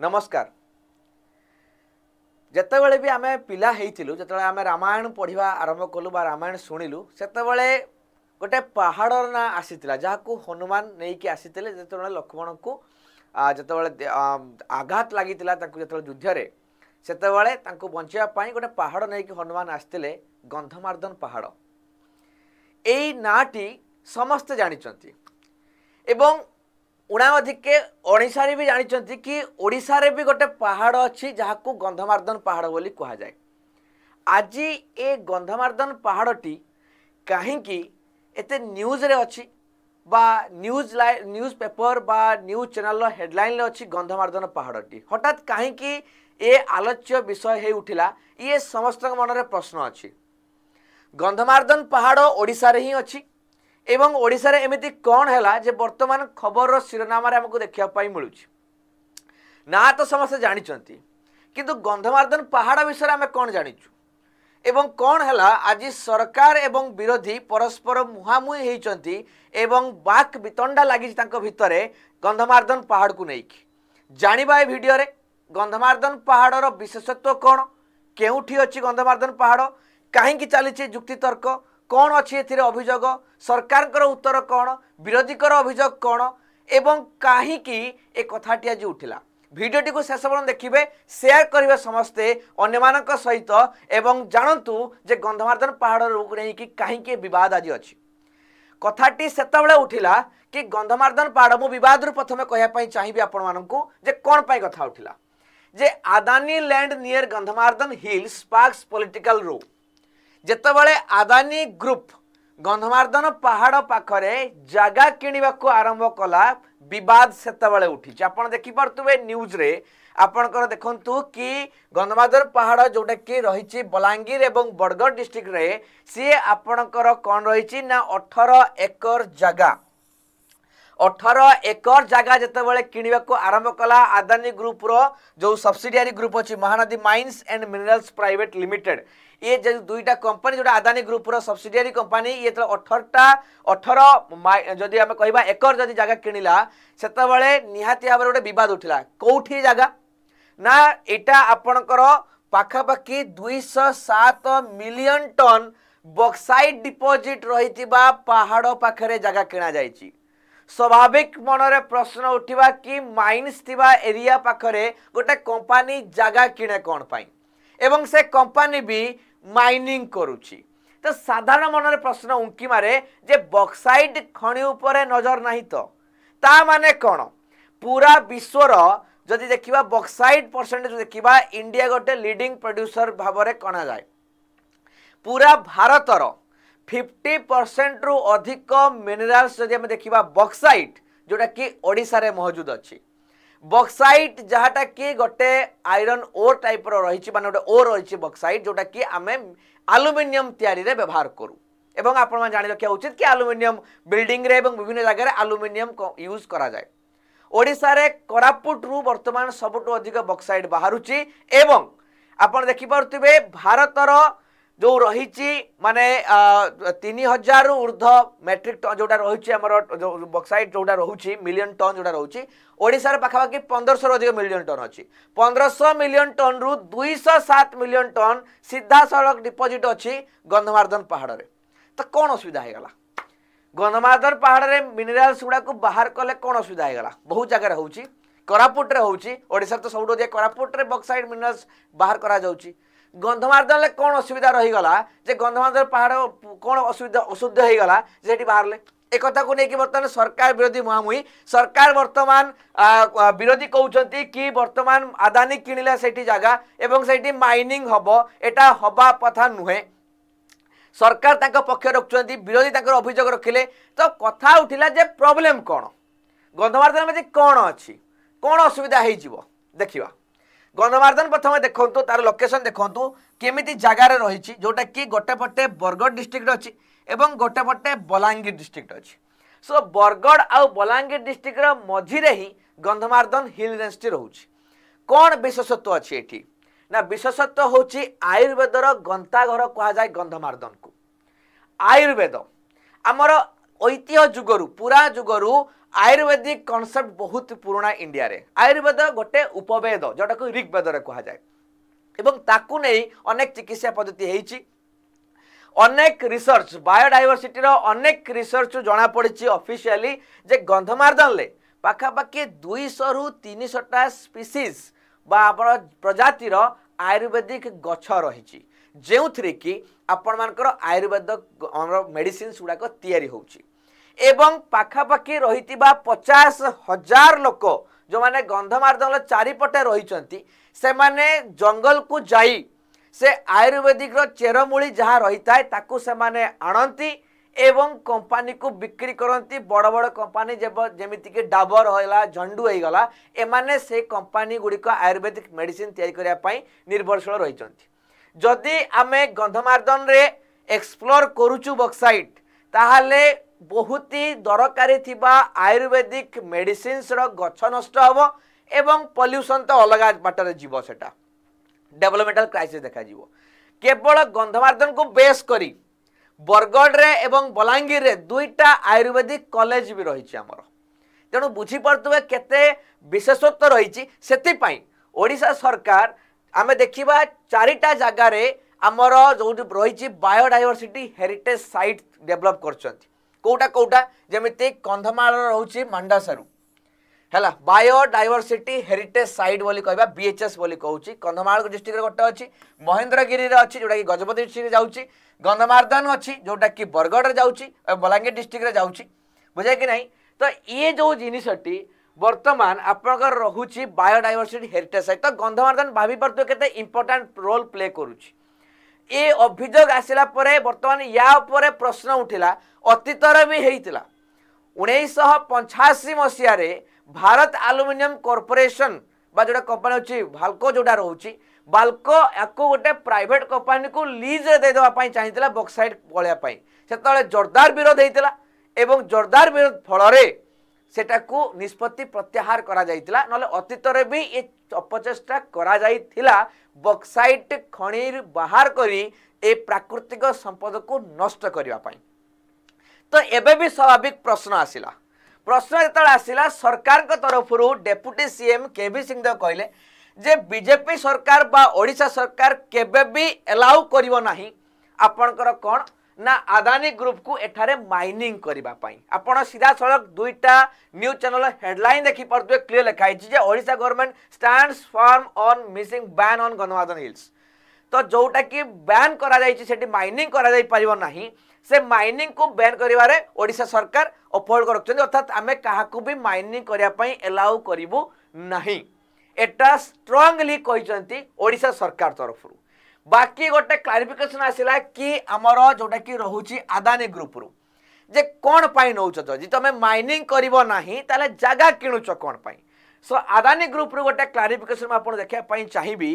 नमस्कार। जितेबाला भी आम पिला होइतिलु जितेबाला आम रामायण पढ़ा आरंभ कलु बा रामायण शुणिलु सेतेबाला गोटे पहाड़ ना आसीतिला जहाकू हनुमान नेकी आसीतिले जेतेबाला लक्ष्मण को जितेबाला आघात लागितिला ताकू जितेबाला युद्ध रे सेतेबाला तांको बंचिया पई गोटे पहाड़ नेकी हनुमान आसीतिले गंधमार्दन पहाड़। एई नाटी समस्त जानिचंती एवं उणाधिके ओडिशा रे भी जानिचंती कि ओडिशा रे भी गोटे पहाड़ अच्छी जहाकू गंधमार्दन पहाड़ बोली कहा जाए। आज ए गंधमार्दन पहाड़टी कहीं एते न्यूज रे अच्छी बा न्यूज पेपर बा न्यूज चैनल हेडलाइन अच्छी गंधमार्दन पहाड़टी हठात कहीं ए आलोच्य विषय हो उठिला ये समस्त मन में प्रश्न अच्छी। गंधमार्दन पहाड़ ओडिशा रे ही अच्छी एवं ओडिशा रे एमिति कौन है जे वर्तमान खबर शिरोनाम आमको देखा मिलूँ ना तो समस्त जानी किंतु गंधमार्दन पहाड़ विषय आम कौन जानीचु एवं कौन है आज सरकार एवं विरोधी परस्पर मुहांमुही होती एवं बाक वितंडा लगी भितर गंधमार्दन पहाड़ को लेकिन जानिबा ए वीडियो रे गंधमार्दन पहाड़र विशेषत्व कौन केउठी अच्छी गंधमार्दन पहाड़ कहीं चली जुक्ति तर्क कौन अच्छी एथिरे अभियोग सरकार उत्तर कौन विरोधी अभियोग कौन एवं कहीं ए कथाटी आज उठिला भिडियोटी को शेष पर्यंत देखिए शेयर करेंगे समस्ते अन्य सहित एवं जानतु जे गंधमार्दन पहाड़ नहीं कहीं विवाद आज अच्छी कथाटी सेतबेले उठिला कि गंधमार्दन पहाड़ मु विवाद प्रथम कहवाई चाहिए आपण मानू जे कौन पाई कथा उठिला जे अदानी लैंड नियर गंधमार्दन हिल स्पार्क्स पॉलिटिकल रो जेतेबाला अदानी ग्रुप गंधमार्दन पहाड़ पाखरे जगह किणवा को आरंभ कला विवाद सेतेबाला उठी आपण देखि पारतुबे न्यूज रे आपणकर देखंतु कि गंधमार्दन पहाड़ जोटा कि रही बलांगीर एवं बरगढ़ डिस्ट्रिक्ट रे सी आपणकर कौन रही ना 18 एकर जगह 18 एकर जगह जितेबाला किणवा को आरंभ कला अदानी ग्रुप रो जो सब्सिडियरी ग्रुप अच्छी Mahanadi mines and minerals private limited ये जो दुईटा कंपनी जोटा अदानी ग्रुप रो सब्सिडियरी कंपनी ये 18 जदि आम कहवा एकर जदि जगह किणिला सेतेबाला निहाती भाव गोटे बद उठिला कौटी जगह ना एटा आपणकर पाखापाखि 207 मिलियन टन बक्साइट डिपोजिट रही पहाड़ पाखरे जगह किणा जाइछि। स्वाभाविक मनरे प्रश्न उठिबा कि माइन्स थिबा एरिया पाखरे गोटे कंपनी जगह किणे कौन पाई एवं से कंपनी भी माइनिंग करुछि तो साधारण मनरे प्रश्न उंकी मारे जे बक्साइट खनि उपरे नजर नहीं तो ता माने कौन पूरा विश्वर जदि देखिबा बक्साइट परसेंटेज देखिबा इंडिया गोटे लीडिंग प्रोड्यूसर भाव में कणा जाए पूरा भारतर 50% रु अधिक मिनरल्स जदि हम देखिबा बक्साइट जोटा कि ओडिशा रे मौजूद अच्छी बक्साइट जहाटा कि गोटे आयरन ओर टाइप रही माने गोटे ओर रही बक्साइट जोटा कि आम आलुमिनियम तैयारी रे व्यवहार करूँ एवं आपण जानि रखा उचित कि आलुमिनियम बिल्डिंग रे एवं विभिन्न जगह आलुमिनियम यूज करा जाए। ओडिशा रे कोरापुट रु वर्तमान सबुठ अधिक बक्साइट बाहरुची एवं आपण देखि पारुथिबे भारतर जो रही माने 3000 ऊर्ध मेट्रिक टन जोटा रही जो बक्साइट जोटा रोचे मिलियन टन जोटा रोचे ओडिशा रे पाखापाखि 1500 अधिक मिलियन टन अच्छी 1500 मिलियन टन रु 207 मिलियन टन सीधा सड़क डिपोजिट अच्छी गंधमार्दन पहाड़ रे तो कौन असुविधा होगा गंधमार्दन पहाड़ रे मिनरल्स गुड़ा को बाहर कले कौन असुविधा होगा बहुत जगह होची कोरापुट रे होची ओडिशा तो सब अधिक कोरापुट रे बक्साइट मिनरल्स बाहर करा जाउची गंधमार्दन कौन असुविधा रहीगला जे गंधमार्दन पहाड़ कौन असुविधा अशुद्ध होगा जे बाहर एक को लेकिन बर्तमान सरकार विरोधी मुहांमुही सरकार वर्तमान विरोधी कहते कि वर्तमान अदानी किणिला से जगह एवं से माइनिंग हम एटा हवा कथा नुहे सरकार तांको पक्ष रखुच्च विरोधी अभियोग रखिले तो कथा उठिला जे प्रॉब्लम कौन गंधमार्दन में कौन अच्छी कौन असुविधा हो देखा गंधमार्दन प्रथम देखु तार लोकेशन देखु केमिति जगार रही जोटा कि गोटे पटे बरगढ़ डिस्ट्रिक्ट अच्छी एवं गोटे पटे बलांगीर डिस्ट्रिक्ट अच्छी सो बरगढ़ आउ बलांगीर डिस्ट्रिक्ट मझिरे ही गंधमार्दन हिल रेंज टी रोचे कौन विशेषत्व अच्छी एठी ना विशेषत्व होची आयुर्वेदर गंताघर कह जाए गंधमार्दन को आयुर्वेद आमर ऐतिह्य जुगरु पूरा जुगरु आयुर्वेदिक कॉन्सेप्ट बहुत पुराना इंडिया रे। आयुर्वेद गोटे उपवेद जोटा को ऋग्वेद रे कहा जाए एवं ताकू नहीं अनेक चिकित्सा पद्धति होईची अनेक रिसर्च बायोडायवर्सिटी रो अनेक रिसर्च जना पड़ी ऑफिशियली जे गंधमार्दन ले पाखापाखि 200 रु 300 टा स्पीसीज बा प्रजातिर आयुर्वेदिक गछ रही जो कि आपण मानकर आयुर्वेद मेडिसिन गुड़ाक तैयारी होची एवं पाखापाखि रही 50,000 लोक जो माने गंधमार्दन चारिपटे रही से माने जंगल को जाई से आयुर्वेदिक चेरमूली जहाँ रही था ताकू से माने आणती एवं कंपनी को बिक्री करती बड़ बड़ कंपनी जमीती कि डाबर होगा झंडू हो गला एमाने से कंपनी गुड़िक आयुर्वेदिक मेडिसिन तैयारी करने निर्भरशील रही जदि आमे गंधमार्दन रे एक्सप्लोर करूचु बक्साइट ताहले बहुत ही दरकारी थिबा आयुर्वेदिक मेडिसिन्स रो गछ नष्ट हबो एवं पॉल्यूशन तो अलग बाटर जीव सेटा डेवलपमेंटल क्राइसिस देखा जीवो केवल गंधमार्दन को बेस करी बरगढ़ रे एवं बलांगीर रे दुईटा आयुर्वेदिक कॉलेज भी रही आमर तेणु बुझी पड़ुवे केते विशेषत्व रही से ओडिशा सरकार आमे देखिबा चारिटा जगार आमर जो रही बायोडायवर्सिटी हेरिटेज साइट डेवलप करछंती कोटा कोटा जमिति कंधमाल रोची मांडासारू हैला बायोडायवर्सिटी हेरिटेज साइट बोली कहबा बीएचएस बोली कहूची कंधमाल डिस्ट्रिक्ट रे गोटे अछि महेंद्रगिरी रे अछि जोटा कि गजपति डिस्ट्रिक्ट रे जाउची गंधमार्दन अछि जोटा कि बरगढ़ रे जाउची बलांगीर डिस्ट्रिक्ट रे जाउची बुझे कि नहीं तो ये जो जिनिसटी वर्तमान आपनकर रहुची बायोडायवर्सिटी हेरिटेज साइट तो गंधमार्दन भाभी परतो केते इंपोर्टेंट रोल प्ले करूची ये अभियोग आसिला परे वर्तमान या उपरे प्रश्न उठिला अतीतर भी हेइतिला 1985 मसीह रे भारत एल्युमिनियम कॉर्पोरेशन बा जोटा कंपनी अछि भाल्को जोटा रहउची बाल्को याको गोटे प्राइवेट कंपनी को लीज रे दे देबा पई चाहितिला बॉक्साइट पळिया पई सेतले जोरदार विरोध हेइतिला एवं जोरदार विरोध फल रे सेटा को निष्पत्ति प्रत्याहार करा जाइतिला नले अतीत रे भी ये अपचेष्टा करा जाइतिला बॉक्साइट खणीर बाहर करी ए प्राकृतिक संपद को नष्ट करिवा पई तो एबे भी स्वाभाविक प्रश्न आसिला प्रश्न जेतले आसिला सरकार के तरफ डेप्यूटी सीएम केबी सिंहदेव कहले जे बीजेपी सरकार बा ओडिशा सरकार केबे भी एलाउ करिवो नाही आपनकर कोन ना अदानी ग्रुप को एठारे माइनिंग करिबा पई आपण सीधा सड़क दुईटा न्यूज चैनल हेडलाइन देखि पड़तुए क्लियर लिखाई जे Odisha government stands firm on mining ban on Gandhamardan hills तो जोटा कि बैन करा जाइछि सेठी माइनिंग करा जाई परिबो नाही से माइनिंग को बैन करिवारे ओडिशा सरकार अपहोल्ड करछन अर्थात आमे काहाकू भी माइनिंग करिया पई एलाउ करिवो नाही एटा स्ट्रांगली कहिसंती ओडिशा सरकार तरफरु बाकी गोटे क्लारिफिकेशन आसिला कि आमर जोटा कि रहुची अदानी ग्रुप रु जे कोन पाई नौछ जी तुम माइनिंग करिवो नाही ताले जागा किणुच कोन पाई सो अदानी ग्रुप रु गोटे क्लारिफिकेशन आपण देखिया पाई चाहिबी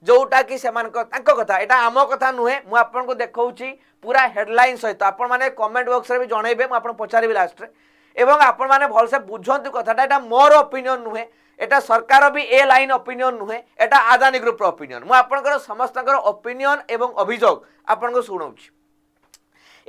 जोटा कि सेमान तांको कथा एटा आम कथा नुहे मु आपन को देखौची पूरा हेडलाइन सहित आपण माने कमेंट बॉक्स रे भी जणैबे मु आपण पचारिबी लास्ट रे एवं आपण माने भल से बुझंतु कथाटा एटा मोर ओपिनियन नुहे एटा सरकार भी ए लाइन ओपिनियन नुहे एटा अदानी ग्रुप ओपिनियन मु आपनकर समस्तकर ओपिनियन एवं अभियोग आपन को सुनाउची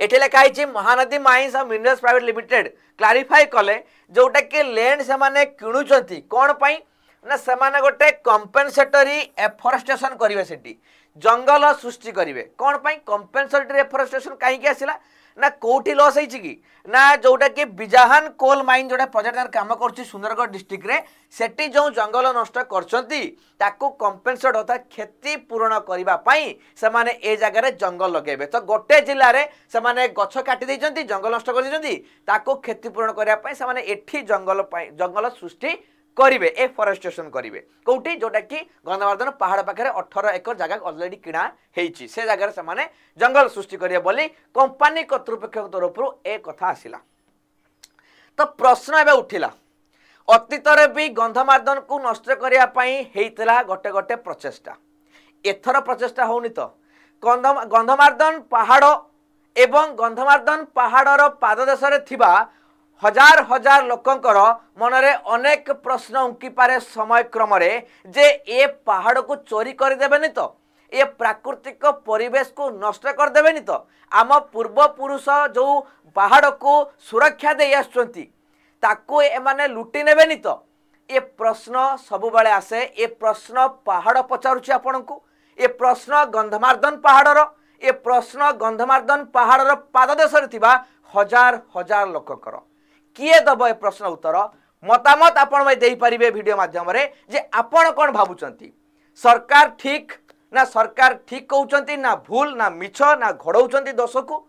एठी लिखा है Mahanadi mines and minerals private limited clarify कले जोटा कि लैंड से माने किणुचंती कोन पई ना से माने गोटे कंपेंसेटरी एफोरेस्टेशन करिवे सेठी जंगल सृष्टि करिवे कोन पई कंपेंसेटरी एफोरेस्टेशन काहे के आसिला ना कोठी लॉस है कि ना जोटा कि बिजाहान कोल माइन जोटा प्रोजेक्ट काम कर सुंदरगढ़ डिस्ट्रिक्ट रे सेठी जो जंगल नष्ट करको कंपेनसेट अर्थात क्षति पूरण करने से माने ए जगह जंगल लगे तो गोटे जिले में से गछ काटी जंगल नष्ट कर क्षति पूरण करने एठी जंगल सृष्टि करिवे ए फॉरेस्टेशन करिवे कोठी जोटा कि गंधमार्दन पहाड़ पाखे 18 एकर जगह ऑलरेडी किणा हेची से जगह से माने जंगल सृष्टि करिया बोली कंपनी कर्तृपक्ष तरफरु ए कथा आसिला तो प्रश्न एबे उठिला अतीत रे भी गंधमार्दन को नष्ट करिया पई हेइतला गोटे गोटे प्रचेष्टा एथर प्रचेष्टा होउनी तो गंधमार्दन पहाड़ एवं गंधमार्दन पहाड़र पाददेश रे थिबा हजार हजार लोकंकर मनरे अनेक प्रश्न उंकी पारे समय क्रम रे जे ए पहाड़ को चोरी कर देबेनी तो ये प्राकृतिक परिवेश को नष्ट कर देबेनी तो आम पूर्व पुरुष जो पहाड़ को सुरक्षा दे आछंती ताको एमाने लुटी नेबेनी तो ए प्रश्न सबुबले आसे। ए प्रश्न पहाड़ पचारुछि आपनकु, ए प्रश्न गंधमार्दन पहाड़र, ए प्रश्न गंधमार्दन पहाड़र पाददेशरे थिबा हजार हजार लोककर किए दब ए प्रश्न उत्तर मतामत आपण भाई देई परिबे वीडियो माध्यम रे जे आपण कोन भाबुचंती सरकार ठीक ना सरकार ठीक कहउचंती ना भूल ना मिछ ना घड़ौचंती दोष को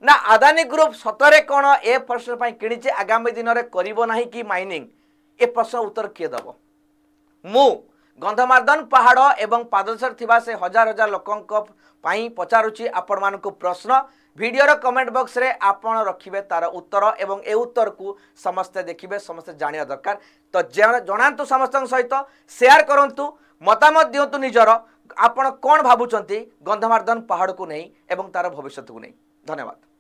ना अदानी ग्रुप सतरे कोन ए प्रश्न पई किनिचे आगामी दिन रे करिवो नाही कि माइनिंग ए प्रश्न उत्तर किए दब। मु गंधमार्दन पहाड़ एवं पाददेशर थिबा से हजार हजार लोकंक पई पचारुची आपण मानको प्रश्न वीडियो रो कमेंट बॉक्स रे आपण रखिबे तार उत्तर एवं ए उत्तर को समस्ते देखिबे समस्ते जानिया दरकार। तो जणांतु समस्त सहित शेयर करंतु मतामत दियंतु निजर आपण कोन भाबुचंती गंधमार्दन पहाड़ को नहीं एवं तार भविष्य को नहीं। धन्यवाद।